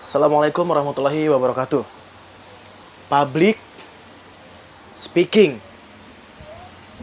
Assalamualaikum warahmatullahi wabarakatuh. Public speaking.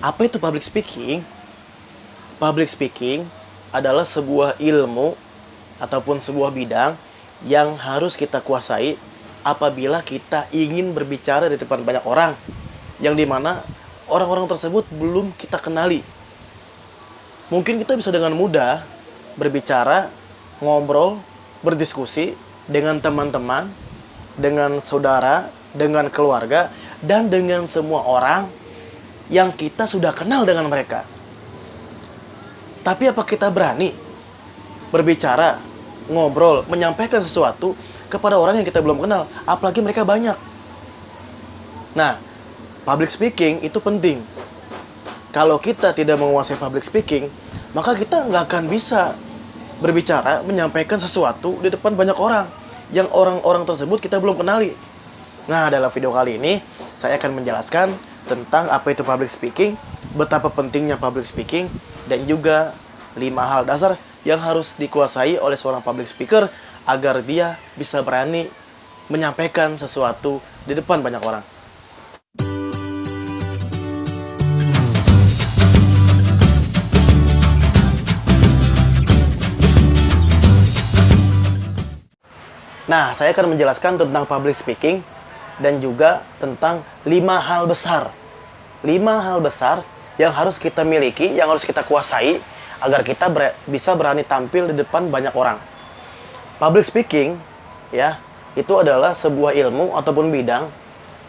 Apa itu public speaking? Public speaking adalah sebuah ilmu ataupun sebuah bidang yang harus kita kuasai apabila kita ingin berbicara di depan banyak orang, yang dimana orang-orang tersebut belum kita kenali. Mungkin kita bisa dengan mudah berbicara, ngobrol, berdiskusi dengan teman-teman, dengan saudara, dengan keluarga, dan dengan semua orang yang kita sudah kenal dengan mereka. Tapi apa kita berani berbicara, ngobrol, menyampaikan sesuatu kepada orang yang kita belum kenal, apalagi mereka banyak? Nah, public speaking itu penting. Kalau kita tidak menguasai public speaking, maka kita nggak akan bisa berbicara, menyampaikan sesuatu di depan banyak orang yang orang-orang tersebut kita belum kenali. Nah, dalam video kali ini saya akan menjelaskan tentang apa itu public speaking, betapa pentingnya public speaking, dan juga 5 hal dasar yang harus dikuasai oleh seorang public speaker agar dia bisa berani menyampaikan sesuatu di depan banyak orang. Nah, saya akan menjelaskan tentang public speaking dan juga tentang 5 hal besar. 5 hal besar yang harus kita miliki, yang harus kita kuasai agar kita bisa berani tampil di depan banyak orang. Public speaking, ya, itu adalah sebuah ilmu ataupun bidang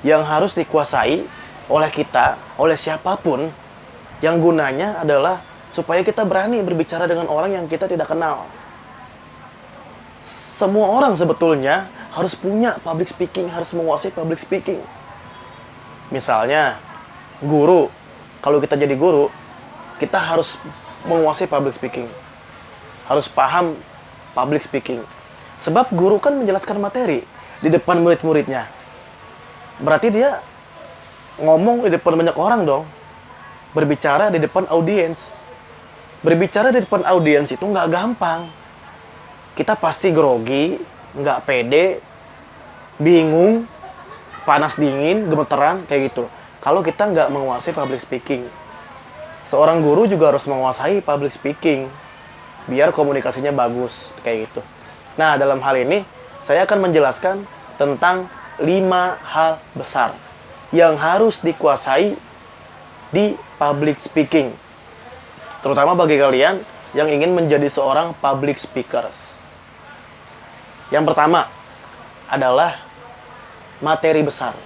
yang harus dikuasai oleh kita, oleh siapapun, yang gunanya adalah supaya kita berani berbicara dengan orang yang kita tidak kenal. Semua orang sebetulnya harus punya public speaking, harus menguasai public speaking. Misalnya, guru. Kalau kita jadi guru, kita harus menguasai public speaking. Harus paham public speaking. Sebab guru kan menjelaskan materi di depan murid-muridnya. Berarti dia ngomong di depan banyak orang dong. Berbicara di depan audiens. Berbicara di depan audiens itu nggak gampang. Kita pasti grogi, nggak pede, bingung, panas dingin, gemeteran, kayak gitu. Kalau kita nggak menguasai public speaking. Seorang guru juga harus menguasai public speaking, biar komunikasinya bagus, kayak gitu. Nah, dalam hal ini, saya akan menjelaskan tentang 5 hal besar yang harus dikuasai di public speaking. Terutama bagi kalian yang ingin menjadi seorang public speakers. Yang pertama adalah materi besar.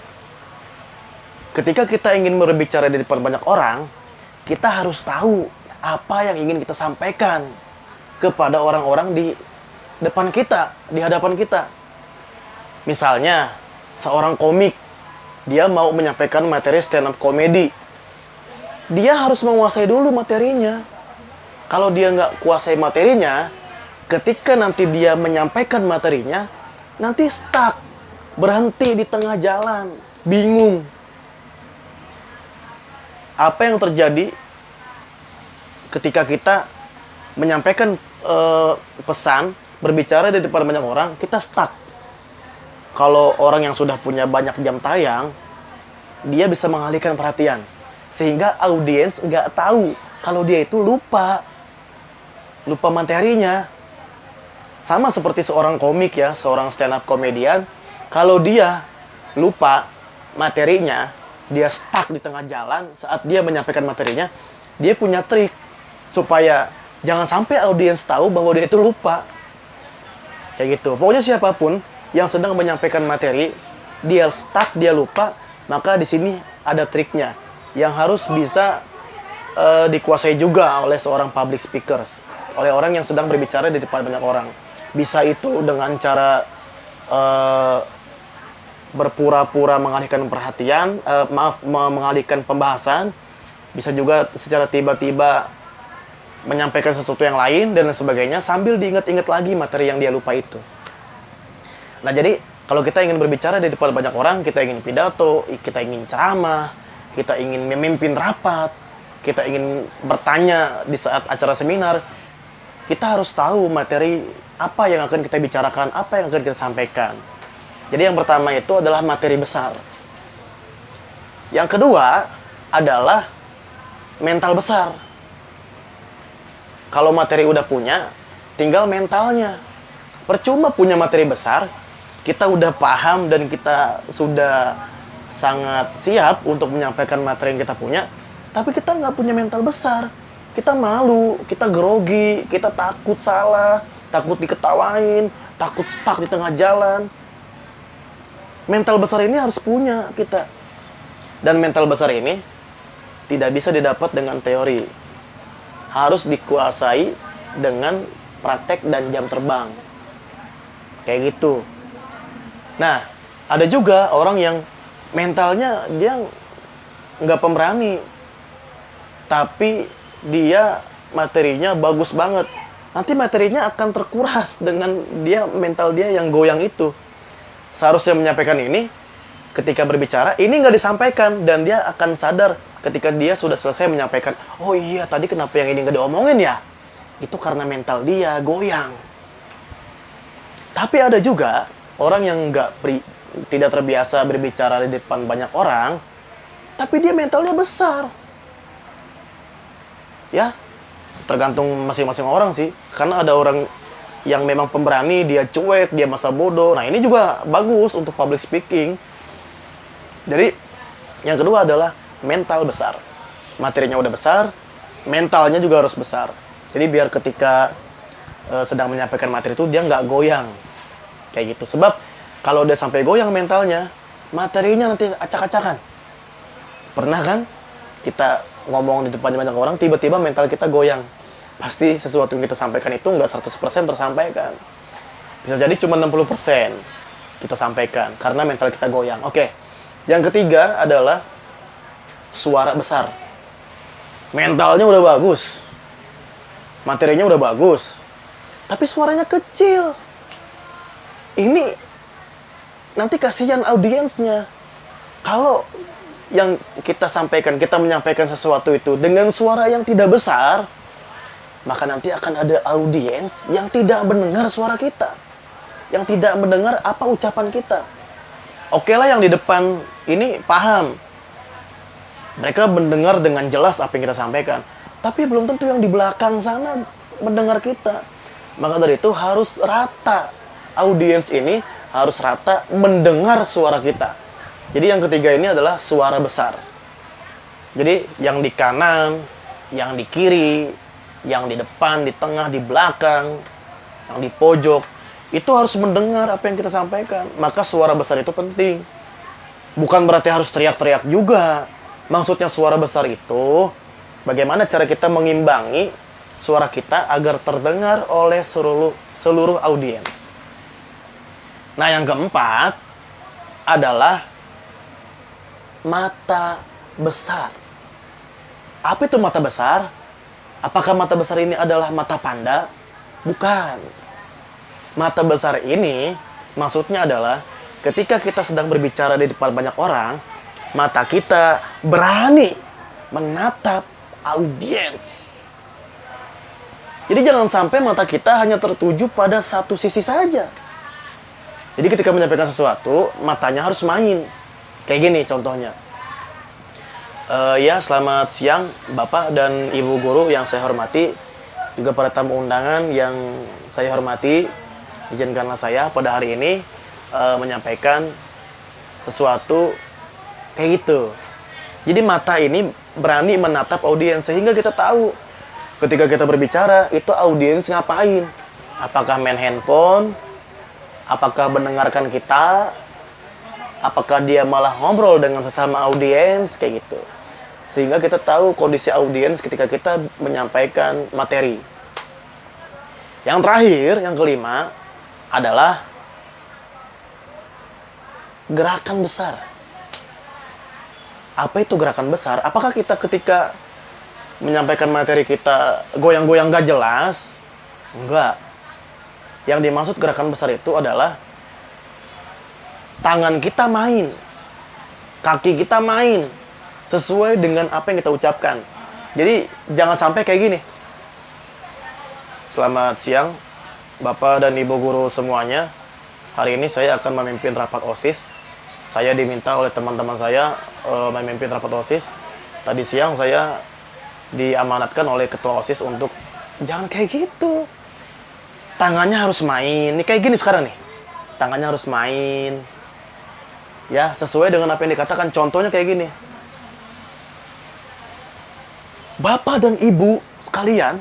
Ketika kita ingin berbicara di depan banyak orang, kita harus tahu apa yang ingin kita sampaikan kepada orang-orang di depan kita, di hadapan kita. Misalnya, seorang komik, dia mau menyampaikan materi stand up comedy. Dia harus menguasai dulu materinya. Kalau dia nggak kuasai materinya, ketika nanti dia menyampaikan materinya, nanti stuck, berhenti di tengah jalan, bingung. Apa yang terjadi ketika kita menyampaikan pesan, berbicara di depan banyak orang, kita stuck. Kalau orang yang sudah punya banyak jam tayang, dia bisa mengalihkan perhatian. Sehingga audiens nggak tahu kalau dia itu lupa materinya. Sama seperti seorang komik ya, seorang stand up komedian, kalau dia lupa materinya, dia stuck di tengah jalan saat dia menyampaikan materinya, dia punya trik supaya jangan sampai audiens tahu bahwa dia itu lupa. Kayak gitu. Pokoknya siapapun yang sedang menyampaikan materi, dia stuck, dia lupa, maka di sini ada triknya yang harus bisa dikuasai juga oleh seorang public speakers, oleh orang yang sedang berbicara di depan banyak orang. Bisa itu dengan cara berpura-pura mengalihkan perhatian, mengalihkan pembahasan. Bisa juga secara tiba-tiba menyampaikan sesuatu yang lain dan sebagainya sambil diingat-ingat lagi materi yang dia lupa itu. Nah, jadi kalau kita ingin berbicara di depan banyak orang, kita ingin pidato, kita ingin ceramah, kita ingin memimpin rapat, kita ingin bertanya di saat acara seminar, kita harus tahu materi apa yang akan kita bicarakan, apa yang akan kita sampaikan. Jadi yang pertama itu adalah materi besar. Yang kedua adalah mental besar. Kalau materi udah punya, tinggal mentalnya. Percuma punya materi besar, kita udah paham dan kita sudah sangat siap untuk menyampaikan materi yang kita punya, tapi kita nggak punya mental besar. Kita malu, kita grogi, kita takut salah, takut diketawain, takut stuck di tengah jalan. Mental besar ini harus punya kita. Dan mental besar ini tidak bisa didapat dengan teori. Harus dikuasai dengan praktek dan jam terbang. Kayak gitu. Nah, ada juga orang yang mentalnya dia nggak pemberani. Tapi dia materinya bagus banget. Nanti materinya akan terkuras dengan mental dia yang goyang itu. Seharusnya menyampaikan ini, ketika berbicara, ini nggak disampaikan. Dan dia akan sadar ketika dia sudah selesai menyampaikan, oh iya, tadi kenapa yang ini nggak diomongin ya? Itu karena mental dia goyang. Tapi ada juga orang yang tidak terbiasa berbicara di depan banyak orang, tapi dia mentalnya besar. Ya, tergantung masing-masing orang sih. Karena ada orang yang memang pemberani, dia cuek, dia masa bodoh. Nah, ini juga bagus untuk public speaking. Jadi, yang kedua adalah mental besar. Materinya udah besar, mentalnya juga harus besar. Jadi, biar ketika sedang menyampaikan materi itu, dia nggak goyang. Kayak gitu. Sebab, kalau dia sampai goyang mentalnya, materinya nanti acak-acakan. Pernah kan? Kita ngomong di depan banyak orang, tiba-tiba mental kita goyang. Pasti sesuatu yang kita sampaikan itu nggak 100% tersampaikan. Bisa jadi cuma 60% kita sampaikan, karena mental kita goyang. Oke. Yang ketiga adalah suara besar. Mentalnya udah bagus. Materinya udah bagus. Tapi suaranya kecil. Ini nanti kasihan audiensnya. Kalau yang kita sampaikan, kita menyampaikan sesuatu itu dengan suara yang tidak besar, maka nanti akan ada audiens yang tidak mendengar suara kita, yang tidak mendengar apa ucapan kita. Oke lah, yang di depan ini paham, mereka mendengar dengan jelas apa yang kita sampaikan, tapi belum tentu yang di belakang sana mendengar kita. Maka dari itu harus rata, audiens ini harus rata mendengar suara kita. Jadi yang ketiga ini adalah suara besar. Jadi yang di kanan, yang di kiri, yang di depan, di tengah, di belakang, yang di pojok, itu harus mendengar apa yang kita sampaikan. Maka suara besar itu penting. Bukan berarti harus teriak-teriak juga. Maksudnya suara besar itu, bagaimana cara kita mengimbangi suara kita agar terdengar oleh seluruh audiens. Nah, yang keempat adalah mata besar. Apa itu mata besar? Apakah mata besar ini adalah mata panda? Bukan. Mata besar ini maksudnya adalah ketika kita sedang berbicara di depan banyak orang, mata kita berani menatap audiens. Jadi jangan sampai mata kita hanya tertuju pada satu sisi saja. Jadi ketika menyampaikan sesuatu, matanya harus main. Kayak gini contohnya. Ya, selamat siang Bapak dan Ibu Guru yang saya hormati, juga para tamu undangan yang saya hormati. Izinkanlah saya pada hari ini menyampaikan sesuatu kayak gitu. Jadi mata ini berani menatap audiens sehingga kita tahu ketika kita berbicara itu audiens ngapain. Apakah main handphone? Apakah mendengarkan kita? Apakah dia malah ngobrol dengan sesama audiens kayak gitu. Sehingga kita tahu kondisi audiens ketika kita menyampaikan materi. Yang terakhir, yang kelima adalah gerakan besar. Apa itu gerakan besar? Apakah kita ketika menyampaikan materi kita goyang-goyang gak jelas? Enggak. Yang dimaksud gerakan besar itu adalah tangan kita main, kaki kita main, sesuai dengan apa yang kita ucapkan. Jadi jangan sampai kayak gini. Selamat siang Bapak dan Ibu guru semuanya, hari ini saya akan memimpin rapat OSIS. Saya diminta oleh teman-teman saya memimpin rapat OSIS. Tadi siang saya diamanatkan oleh ketua OSIS untuk jangan kayak gitu. Tangannya harus main. Ini kayak gini sekarang nih. Tangannya harus main. Ya, sesuai dengan apa yang dikatakan. Contohnya kayak gini. Bapak dan Ibu sekalian,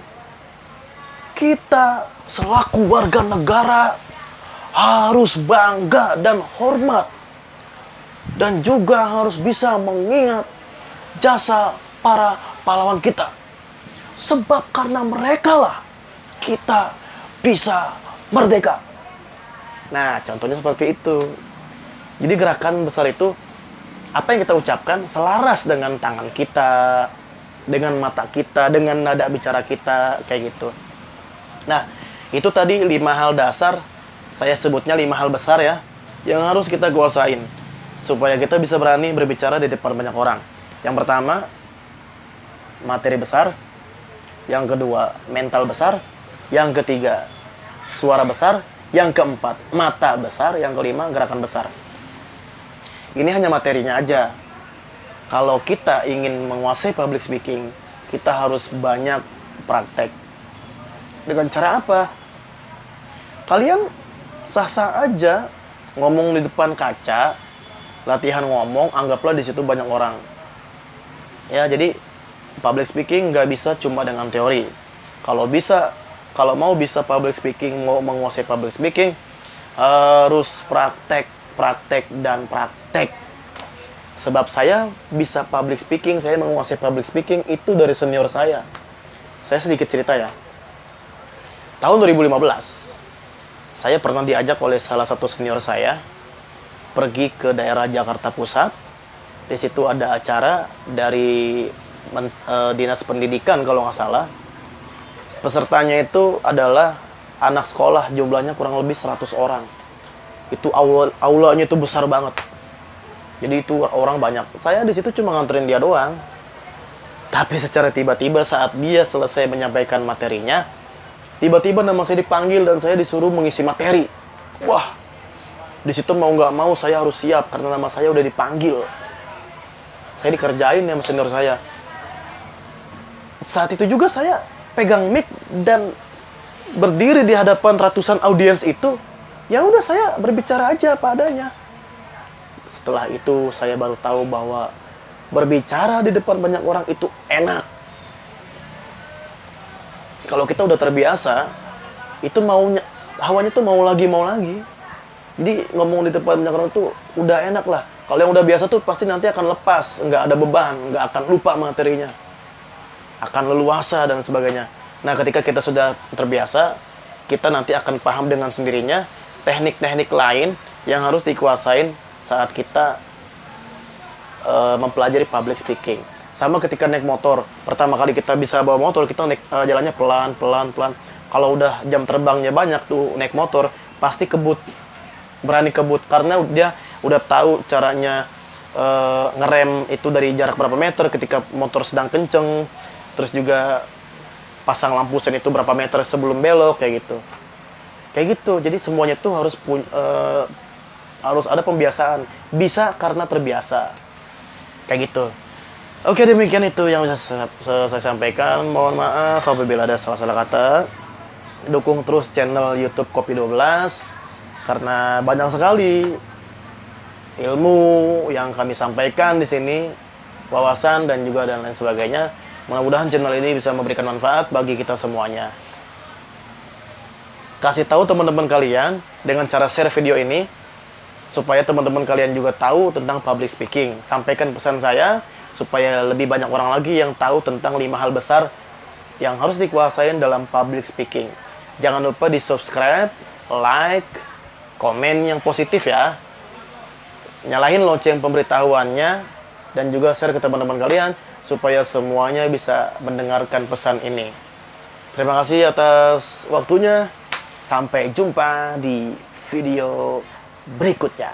kita selaku warga negara harus bangga dan hormat. Dan juga harus bisa mengingat jasa para pahlawan kita. Sebab karena mereka lah kita bisa merdeka. Nah, contohnya seperti itu. Jadi gerakan besar itu, apa yang kita ucapkan selaras dengan tangan kita, dengan mata kita, dengan nada bicara kita, kayak gitu. Nah, itu tadi 5 hal dasar, saya sebutnya 5 hal besar ya, yang harus kita kuasain, supaya kita bisa berani berbicara di depan banyak orang. Yang pertama, materi besar. Yang kedua, mental besar. Yang ketiga, suara besar. Yang keempat, mata besar. Yang kelima, gerakan besar. Ini hanya materinya aja. Kalau kita ingin menguasai public speaking, kita harus banyak praktek. Dengan cara apa? Kalian sah-sah aja ngomong di depan kaca, latihan ngomong, anggaplah di situ banyak orang. Ya, jadi public speaking nggak bisa cuma dengan teori. Kalau mau bisa public speaking, mau menguasai public speaking, harus praktek, dan praktek. Sebab saya bisa public speaking, saya menguasai public speaking itu dari senior saya. Saya sedikit cerita ya. Tahun 2015, saya pernah diajak oleh salah satu senior saya pergi ke daerah Jakarta Pusat. Di situ ada acara dari Dinas Pendidikan kalau nggak salah. Pesertanya itu adalah anak sekolah, jumlahnya kurang lebih 100 orang. Itu aulanya itu besar banget. Jadi itu orang banyak. Saya di situ cuma nganterin dia doang. Tapi secara tiba-tiba saat dia selesai menyampaikan materinya, tiba-tiba nama saya dipanggil dan saya disuruh mengisi materi. Wah, di situ mau nggak mau saya harus siap karena nama saya udah dipanggil. Saya dikerjain sama senior saya. Saat itu juga saya pegang mic dan berdiri di hadapan ratusan audiens itu. Ya udah, saya berbicara aja apa adanya. Setelah itu saya baru tahu bahwa berbicara di depan banyak orang itu enak. Kalau kita udah terbiasa, itu hawanya tuh mau lagi. Jadi ngomong di depan banyak orang tuh udah enak lah. Kalau yang udah biasa tuh pasti nanti akan lepas, nggak ada beban, nggak akan lupa materinya, akan leluasa dan sebagainya. Nah, ketika kita sudah terbiasa, kita nanti akan paham dengan sendirinya teknik-teknik lain yang harus dikuasain saat kita mempelajari public speaking. Sama ketika naik motor, pertama kali kita bisa bawa motor, kita naik jalannya pelan. Kalau udah jam terbangnya banyak tuh naik motor, pasti kebut, berani kebut karena dia udah tahu caranya ngerem itu dari jarak berapa meter ketika motor sedang kenceng, terus juga pasang lampu sen itu berapa meter sebelum belok, kayak gitu. Jadi semuanya tuh harus ada pembiasaan. Bisa karena terbiasa, kayak gitu. Oke, demikian itu yang bisa saya sampaikan. Mohon maaf apabila ada salah-salah kata. Dukung terus channel YouTube Kopi 12 karena banyak sekali ilmu yang kami sampaikan di sini, wawasan dan juga dan lain sebagainya. Mudah-mudahan channel ini bisa memberikan manfaat bagi kita semuanya. Kasih tahu teman-teman kalian dengan cara share video ini supaya teman-teman kalian juga tahu tentang public speaking. Sampaikan pesan saya supaya lebih banyak orang lagi yang tahu tentang 5 hal besar yang harus dikuasain dalam public speaking. Jangan lupa di subscribe, like, komen yang positif ya. Nyalain lonceng pemberitahuannya dan juga share ke teman-teman kalian supaya semuanya bisa mendengarkan pesan ini. Terima kasih atas waktunya. Sampai jumpa di video berikutnya.